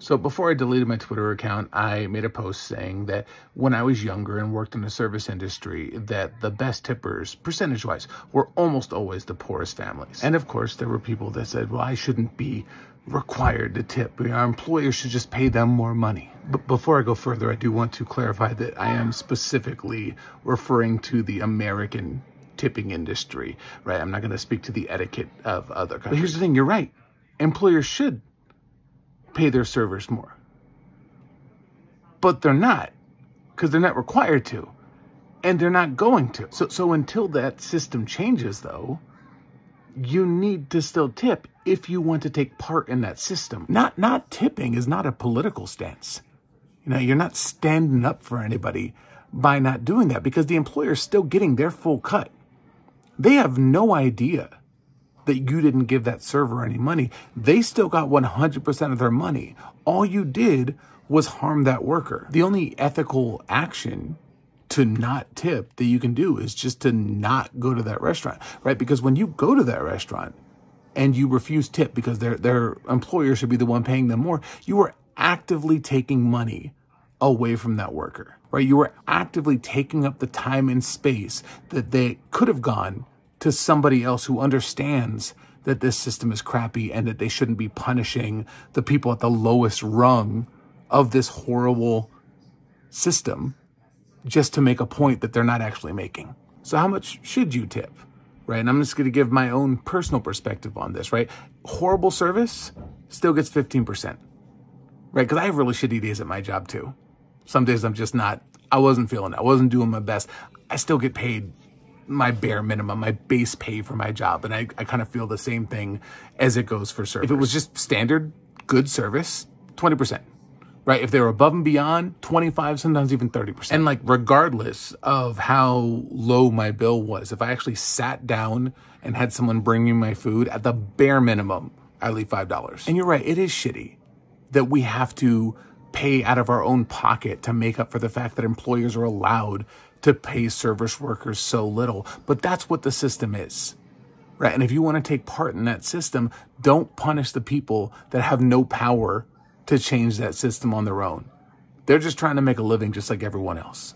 So before I deleted my Twitter account, I made a post saying that when I was younger and worked in the service industry, that the best tippers, percentage-wise, were almost always the poorest families. And of course, there were people that said, well, I shouldn't be required to tip. Our employers should just pay them more money. But before I go further, I do want to clarify that I am specifically referring to the American tipping industry, right? I'm not going to speak to the etiquette of other countries. But here's the thing, you're right. Employers should pay their servers more. But they're not, because they're not required to, and they're not going to. So until that system changes, though, you need to still tip if you want to take part in that system. Not tipping is not a political stance. You know, you're not standing up for anybody by not doing that, because the employer's still getting their full cut. They have no idea that you didn't give that server any money. They still got 100% of their money. All you did was harm that worker. The only ethical action to not tip that you can do is just to not go to that restaurant, right? Because when you go to that restaurant and you refuse tip because their employer should be the one paying them more, you are actively taking money away from that worker, right? You are actively taking up the time and space that they could have gone to somebody else who understands that this system is crappy and that they shouldn't be punishing the people at the lowest rung of this horrible system just to make a point that they're not actually making. So how much should you tip, right? And I'm just going to give my own personal perspective on this, right? Horrible service still gets 15%, right? Because I have really shitty days at my job too. Some days I wasn't feeling it. I wasn't doing my best. I still get paid my bare minimum, my base pay for my job. And I kind of feel the same thing as it goes for service. If it was just standard good service, 20%, right? If they were above and beyond, 25, sometimes even 30%. And like, regardless of how low my bill was, if I actually sat down and had someone bring me my food, at the bare minimum, I leave $5. And you're right, it is shitty that we have to pay out of our own pocket to make up for the fact that employers are allowed to pay service workers so little. But that's what the system is, right? And if you want to take part in that system, don't punish the people that have no power to change that system on their own. They're just trying to make a living just like everyone else.